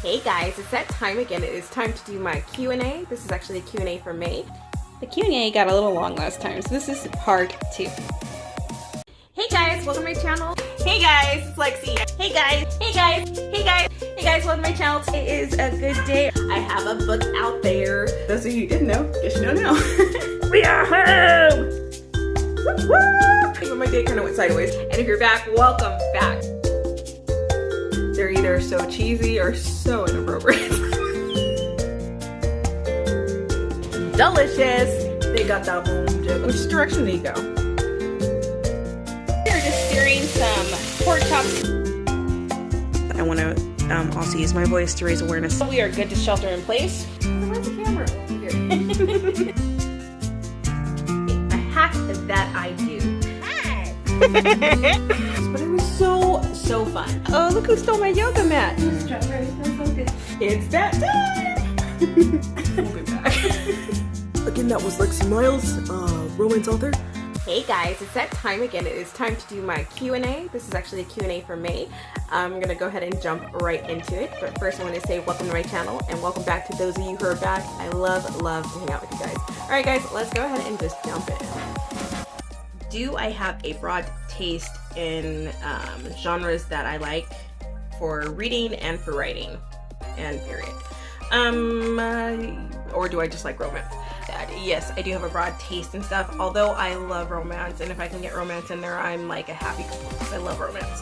Hey guys, it's that time again. It is time to do my Q&A. This is actually a Q&A for May. The Q&A got a little long last time, so this is part 2. Hey guys, welcome to my channel. Hey guys, it's Lexi. Hey guys, hey guys, hey guys, hey guys, welcome to my channel. Today is a good day. I have a book out there. Those of you who didn't know, guess you don't know. We are home! Woo! My day kind of went sideways. And if you're back, welcome back. They're either so cheesy or so inappropriate. Delicious. They got that boom jig. Which direction do you go? We're just stirring some pork chops. I want to also use my voice to raise awareness. We are good to shelter in place. Where's the camera? Here. A hack that I do. But it was so fun. Oh, look who stole my yoga mat. It's that time. We'll be back. Again, that was Lexi Miles, romance author. Hey guys, it's that time again. It is time to do my Q&A. This is actually a Q&A for May. I'm gonna go ahead and jump right into it. But first I want to say welcome to my channel and welcome back to those of you who are back. I love to hang out with you guys. Alright guys, let's go ahead and just jump in. Do I have a broad taste in genres that I like for reading and for writing? And period. Or do I just like romance? Yes, I do have a broad taste and stuff, although I love romance, and if I can get romance in there, I'm like a happy couple. I love romance.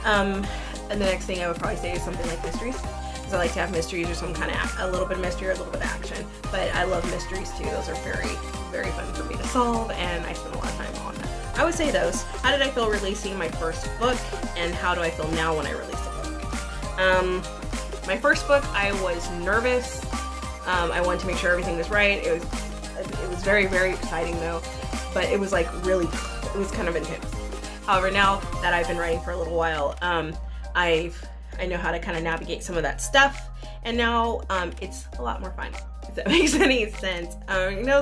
And the next thing I would probably say is something like mysteries, because I like to have mysteries or some kind of a little bit of mystery or a little bit of action. But I love mysteries too. Those are very fun for me to solve, and I spend a lot of time on them. I would say those. How did I feel releasing my first book, and how do I feel now when I release a book? My first book, I was nervous. I wanted to make sure everything was right. It was very exciting though, but it was like really, it was kind of intense. However, now that I've been writing for a little while, I know how to kind of navigate some of that stuff, and now it's a lot more fun, if that makes any sense.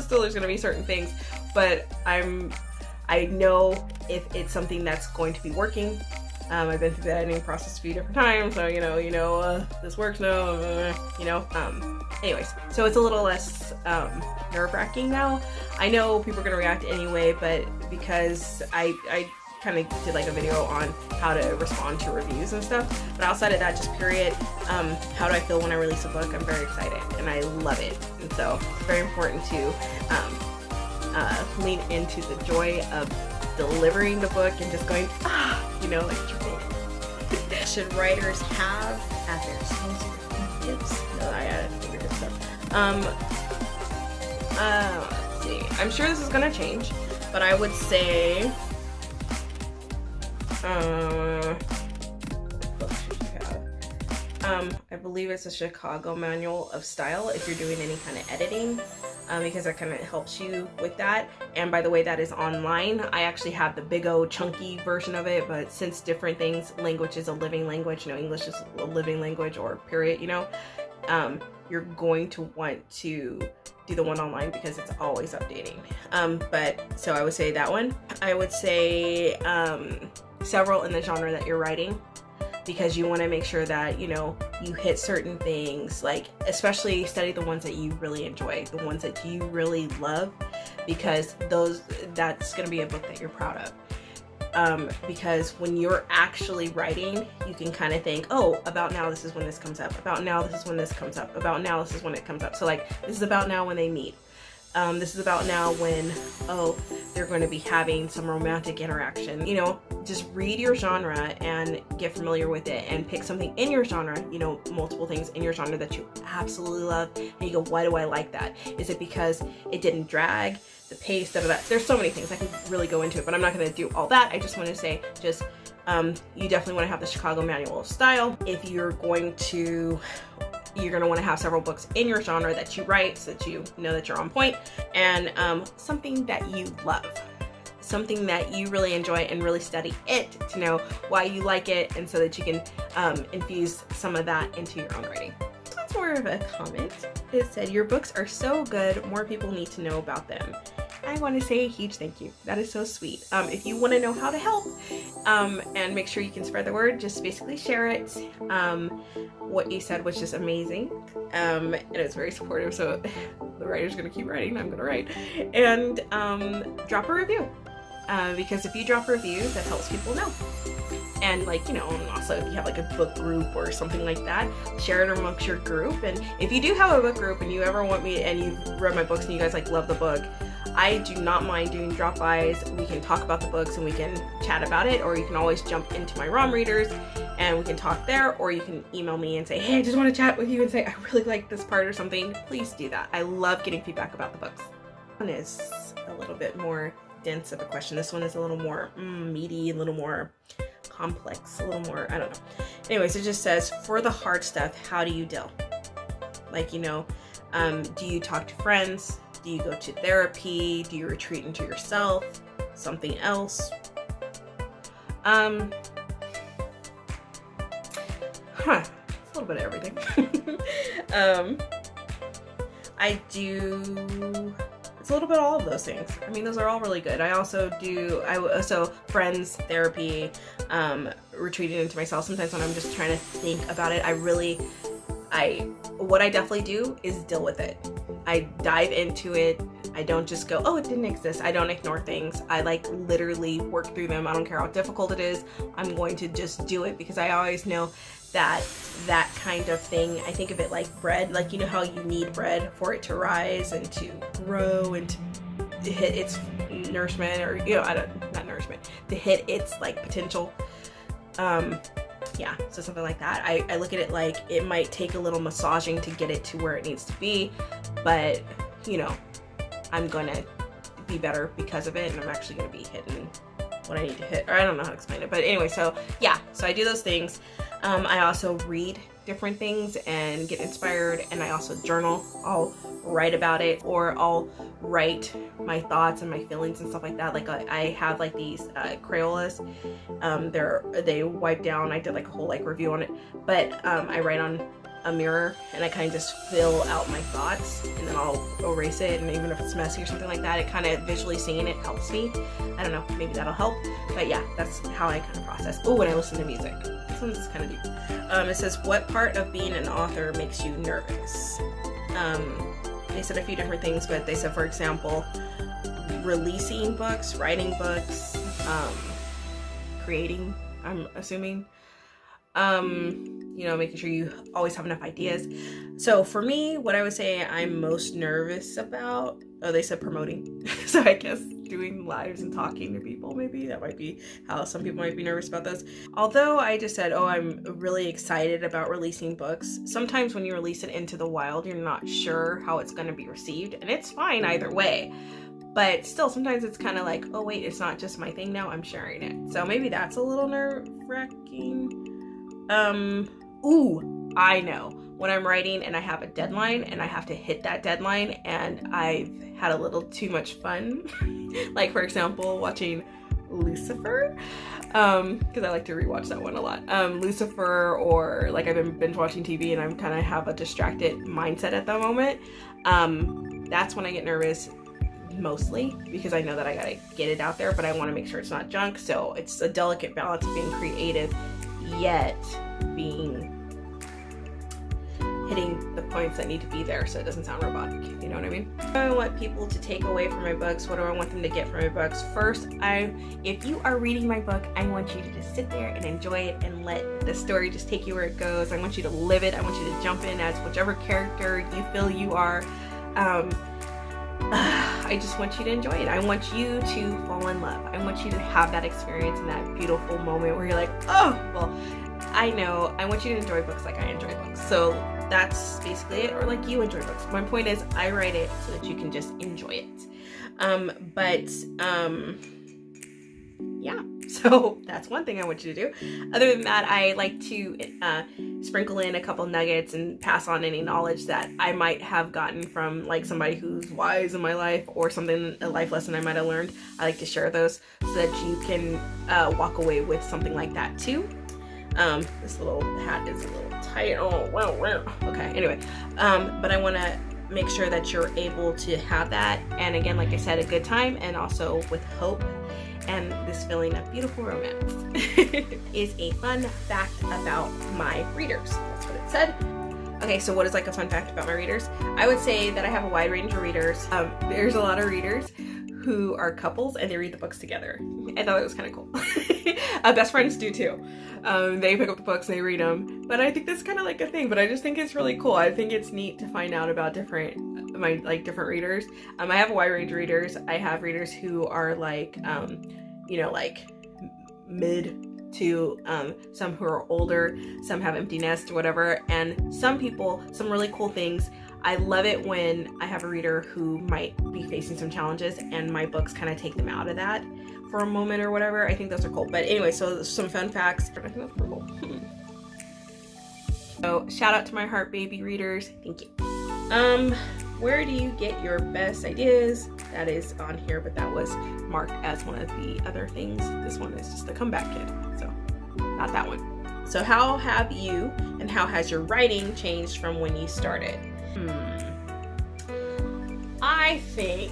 Still there's going to be certain things, but I know if it's something that's going to be working. I've been through the editing process a few different times, so this works now, anyways, so it's a little less nerve-wracking now. I know people are gonna react anyway, but because I kind of did like a video on how to respond to reviews and stuff, but outside of that, just period, how do I feel when I release a book? I'm very excited and I love it, and so it's very important to lean into the joy of delivering the book and just going, like triple. Should writers have at their fingertips? No, I added fingertip stuff. Let's see. I'm sure this is gonna change, but I would say, what books should you have? I believe it's a Chicago Manual of Style if you're doing any kind of editing. Because that kind of helps you with that. And by the way, that is online. I actually have the big old chunky version of it, but since different things, language is a living language, English is a living language, or period, you're going to want to do the one online because it's always updating. So I would say that one. I would say several in the genre that you're writing, because you want to make sure that you hit certain things, like especially study the ones that you really enjoy, the ones that you really love, because that's going to be a book that you're proud of. Because when you're actually writing, you can kind of think, oh, about now this is when this comes up, about now this is when this comes up, about now this is when it comes up. So like, this is about now when they meet. This is about now when, they're going to be having some romantic interaction. Just read your genre and get familiar with it, and pick something in your genre, multiple things in your genre that you absolutely love, and you go, why do I like that? Is it because it didn't drag, the pace, There's so many things I can really go into it, but I'm not going to do all that. I just want to say, you definitely want to have the Chicago Manual of Style. If you're going to want to have several books in your genre that you write, so that you know that you're on point, and something that you love, something that you really enjoy, and really study it to know why you like it, and so that you can infuse some of that into your own writing. That's more of a comment. It said, your books are so good, more people need to know about them. I want to say a huge thank you. That is so sweet. If you want to know how to help, And make sure you can spread the word. Just basically share it. What you said was just amazing, and it's very supportive, so the writer's gonna keep writing, I'm gonna write. And drop a review, because if you drop a review, that helps people know. And like, you know, and also if you have like a book group or something like that, share it amongst your group. And if you do have a book group and you ever want me, and you've read my books and you guys like love the book, I do not mind doing drop-bys. We can talk about the books and we can chat about it, or you can always jump into my ROM readers and we can talk there, or you can email me and say, hey, I just want to chat with you and say I really like this part or something. Please do that. I love getting feedback about the books. This one is a little bit more dense of a question. This one is a little more meaty, a little more complex, a little more, I don't know. Anyways, it just says, for the hard stuff, how do you deal? Like, you know, do you talk to friends? Do you go to therapy? Do you retreat into yourself? Something else? It's a little bit of everything. I do, it's a little bit of all of those things. I mean, those are all really good. I also do, friends, therapy, retreating into myself. Sometimes when I'm just trying to think about it, what I definitely do is deal with it. I dive into it. I don't just go, oh, it didn't exist. I don't ignore things. I like literally work through them. I don't care how difficult it is. I'm going to just do it, because I always know that that kind of thing, I think of it like bread. Like, you know how you need bread for it to rise and to grow and to hit its nourishment, or, you know, not nourishment, to hit its like potential. Yeah, so something like that. I look at it like it might take a little massaging to get it to where it needs to be, but, you know, I'm gonna be better because of it, and I'm actually gonna be hitting what I need to hit, or I don't know how to explain it, but anyway, so yeah, so I do those things. I also read different things and get inspired, and I also journal. I'll write about it, or I'll write my thoughts and my feelings and stuff like that. Like I have like these Crayolas, they wipe down. I did like a whole like review on it, but I write on a mirror and I kind of just fill out my thoughts, and then I'll erase it, and even if it's messy or something like that, it kind of visually seeing it helps me. I don't know, maybe that'll help, but yeah, that's how I kind of process. Oh, when I listen to music, this one's kind of deep. It says, what part of being an author makes you nervous? They said a few different things, but they said, for example, releasing books, writing books, creating, I'm assuming, you know, making sure you always have enough ideas. So for me, what I would say I'm most nervous about, oh, they said promoting. So I guess doing lives and talking to people, maybe that might be how some people might be nervous about those. Although I just said, oh, I'm really excited about releasing books. Sometimes when you release it into the wild, you're not sure how it's going to be received, and it's fine either way. But still, sometimes it's kind of like, oh wait, it's not just my thing now, I'm sharing it. So maybe that's a little nerve-wracking. Ooh, I know. When I'm writing and I have a deadline and I have to hit that deadline, and I've had a little too much fun, like for example, watching Lucifer, because I like to rewatch that one a lot. Lucifer, or like I've been binge watching TV and I'm kind of have a distracted mindset at the moment. That's when I get nervous, mostly because I know that I gotta get it out there, but I want to make sure it's not junk. So it's a delicate balance of being creative yet hitting the points that need to be there so it doesn't sound robotic, you know what I mean? What do I want people to take away from my books? What do I want them to get from my books? First, if you are reading my book, I want you to just sit there and enjoy it and let the story just take you where it goes. I want you to live it. I want you to jump in as whichever character you feel you are. I just want you to enjoy it. I want you to fall in love. I want you to have that experience and that beautiful moment where you're like, oh, well, I know. I want you to enjoy books like I enjoy books. So that's basically it, or like you enjoy books. My point is, I write it so that you can just enjoy it. Yeah, so that's one thing I want you to do. Other than that, I like to sprinkle in a couple nuggets and pass on any knowledge that I might have gotten from like somebody who's wise in my life, or something, a life lesson I might have learned. I like to share those so that you can walk away with something like that too. This little hat is a little tight. Oh, wow. Okay, anyway, but I want to make sure that you're able to have that. And again, like I said, a good time, and also with hope and this feeling of beautiful romance. Is a fun fact about my readers. That's what it said. Okay, so what is like a fun fact about my readers? I would say that I have a wide range of readers. There's a lot of readers who are couples and they read the books together. I thought it was kind of cool. Best friends do too. They pick up the books and they read them. But I think that's kind of like a thing, but I just think it's really cool. I think it's neat to find out about different readers. I have a wide range of readers. I have readers who are like, you know, like mid to some who are older, some have empty nest, whatever, and some people, some really cool things. I love it when I have a reader who might be facing some challenges and my books kind of take them out of that for a moment or whatever. I think those are cool. But anyway, so some fun facts. I think that's pretty cool. So shout out to my Heartbaby readers. Thank you. Where do you get your best ideas? That is on here, but that was marked as one of the other things. This one is just the comeback kid, so not that one. So how have you and how has your writing changed from when you started? I think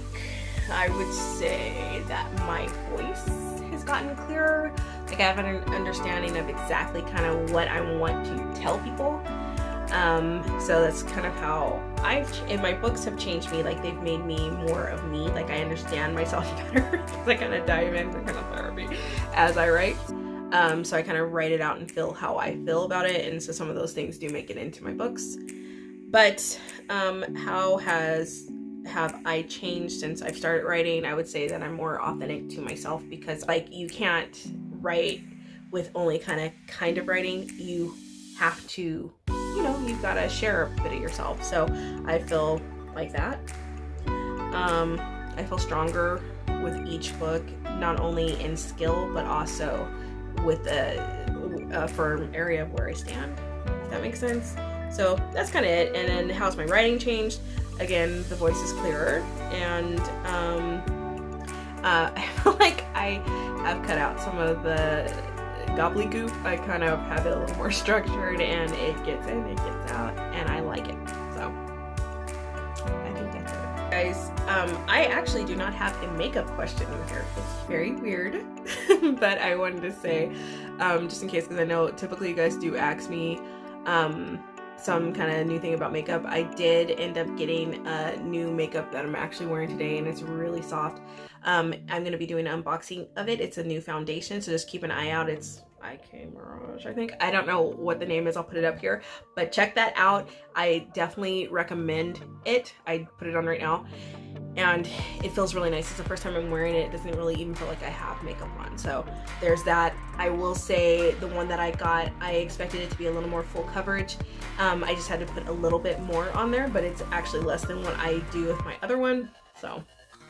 I would say that my voice has gotten clearer. Like I have an understanding of exactly kind of what I want to tell people. So that's kind of how and my books have changed me. Like they've made me more of me. Like I understand myself better because I kind of dive into kind of therapy as I write. So I kind of write it out and feel how I feel about it. And so some of those things do make it into my books. But how have I changed since I've started writing? I would say that I'm more authentic to myself, because like you can't write with only kind of writing. You have to, you know, you've got to share a bit of yourself. So I feel like that. I feel stronger with each book, not only in skill, but also with a firm area of where I stand, if that makes sense. So that's kind of it. And then how's my writing changed? Again, the voice is clearer, and I feel like I have cut out some of the gobbledygook. I kind of have it a little more structured, and it gets in, it gets out, and I like it. So I think that's it. Guys, I actually do not have a makeup question in here. It's very weird, but I wanted to say, just in case, because I know typically you guys do ask me some kind of new thing about makeup. I did end up getting new makeup that I'm actually wearing today, and it's really soft. I'm going to be doing an unboxing of it. It's a new foundation, so just keep an eye out. It's Mirage, I think. I don't know what the name is. I'll put it up here, but check that out. I definitely recommend it. I put it on right now, and it feels really nice. It's the first time I'm wearing it. It doesn't really even feel like I have makeup on, so there's that. I will say the one that I got, I expected it to be a little more full coverage. I just had to put a little bit more on there, but it's actually less than what I do with my other one, so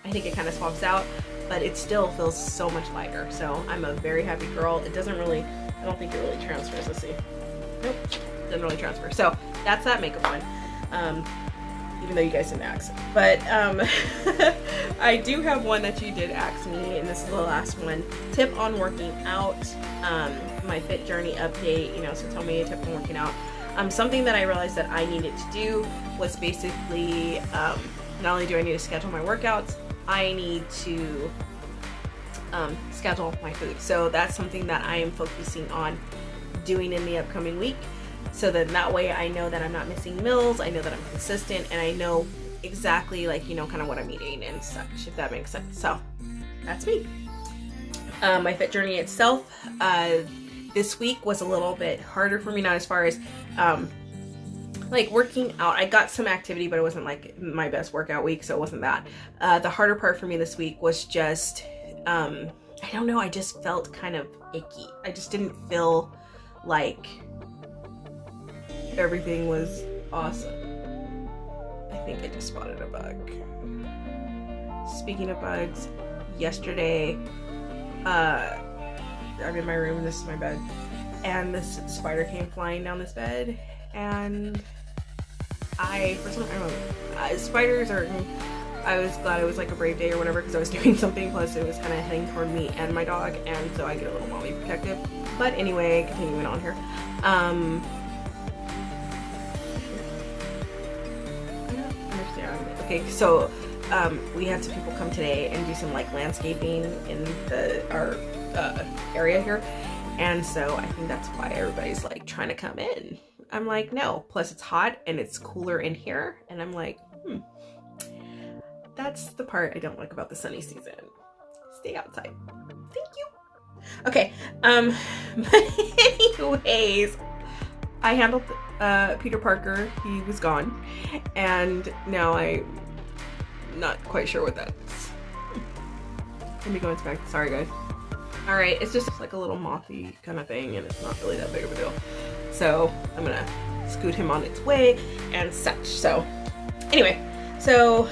I think it kind of swaps out, but it still feels so much lighter. So I'm a very happy girl. It doesn't really, I don't think it really transfers. Let's see. Nope, doesn't really transfer. So that's that makeup one. Even though you guys didn't ask. But I do have one that you did ask me, and this is the last one. Tip on working out. My fit journey update, you know, so tell me a tip on working out. Something that I realized that I needed to do was basically, not only do I need to schedule my workouts, I need to schedule my food. So that's something that I am focusing on doing in the upcoming week. So then that way I know that I'm not missing meals, I know that I'm consistent, and I know exactly, like, you know, kind of what I'm eating and such, if that makes sense. So that's me. My fit journey itself, this week was a little bit harder for me, not as far as like working out. I got some activity, but it wasn't like my best workout week, so it wasn't that. The harder part for me this week was just, I don't know, I just felt kind of icky. I just didn't feel like everything was awesome. I think I just spotted a bug. Speaking of bugs, yesterday, I'm in my room and this is my bed, and this spider came flying down this bed, and for some, I don't know, spiders are, I was glad it was like a brave day or whatever, because I was doing something, plus it was kind of heading toward me and my dog, and so I get a little mommy protective. But anyway, continuing on here, I don't understand. Okay, so we had some people come today and do some like landscaping in our area here, and so I think that's why everybody's like trying to come in. I'm like, no. Plus it's hot and it's cooler in here, and I'm like, that's the part I don't like about the sunny season. Stay outside. Thank you. Okay, but anyways, I handled Peter Parker. He was gone, and now I'm not quite sure what that's. Let me go inspect. Sorry guys. All right, it's just like a little mothy kind of thing, and it's not really that big of a deal. So I'm gonna scoot him on its way and such. So anyway, so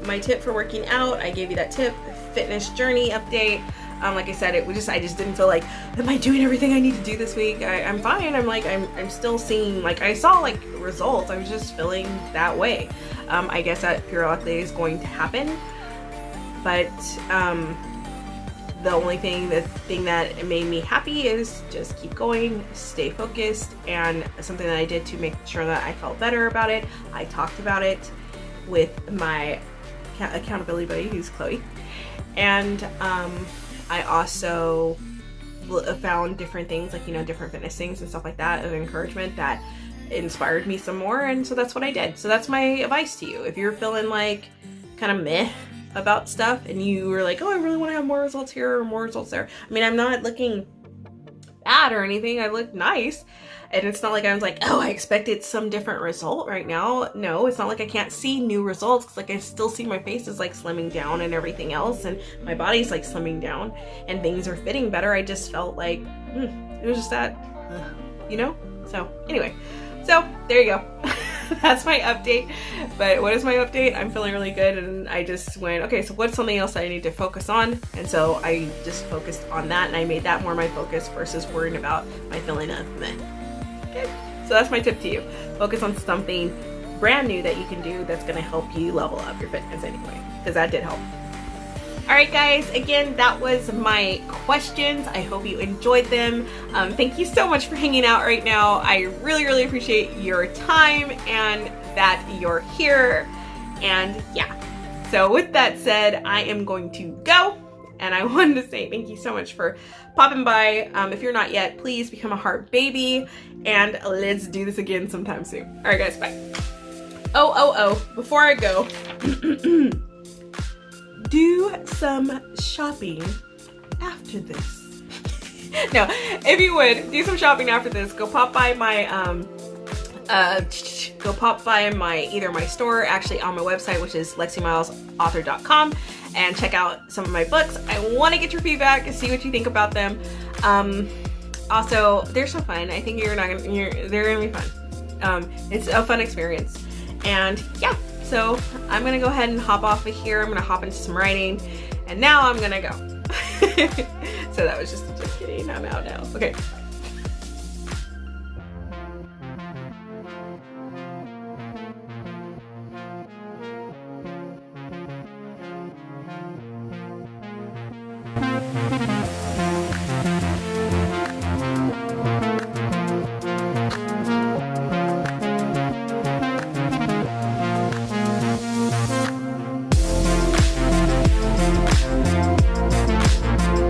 my tip for working out, I gave you that tip. Fitness journey update. Like I said, I just didn't feel like, am I doing everything I need to do this week? I'm fine. I'm still seeing, like, I saw like results. I was just feeling that way. I guess that periodically is going to happen, but the only thing that made me happy is just keep going, stay focused, and something that I did to make sure that I felt better about it. I talked about it with my accountability buddy, who's Chloe, and I also found different things, like, you know, different fitness things and stuff like that of encouragement that inspired me some more, and so that's what I did. So that's my advice to you. If you're feeling like kind of meh about stuff and you were like, oh, I really want to have more results here or more results there. I mean, I'm not looking bad or anything. I look nice. And it's not like I was like, oh, I expected some different result right now. No, it's not like I can't see new results, because like I still see my face is like slimming down and everything else, and my body's like slimming down and things are fitting better. I just felt like it was just that, you know? So anyway, so there you go. That's my update. But what is my update? I'm feeling really good, and I just went, okay, so what's something else I need to focus on? And so I just focused on that, and I made that more my focus versus worrying about my feeling of meh. Okay, so that's my tip to you. Focus on something brand new that you can do that's going to help you level up your fitness anyway, because that did help. All right, guys, again, that was my questions. I hope you enjoyed them. Thank you so much for hanging out right now. I really, really appreciate your time and that you're here. And yeah, so with that said, I am going to go. And I wanted to say thank you so much for popping by. If you're not yet, please become a heart baby, and let's do this again sometime soon. All right, guys, bye. Oh, before I go, do some shopping after this. No, if you would, do some shopping after this. Go pop by my, either my store, actually on my website, which is Lexi Miles author.com, and check out some of my books. I want to get your feedback and see what you think about them. Also, they're so fun. I think they're gonna be fun. It's a fun experience, and yeah. So I'm gonna go ahead and hop off of here. I'm gonna hop into some writing, and now I'm gonna go. So that was just kidding. I'm out now. Okay.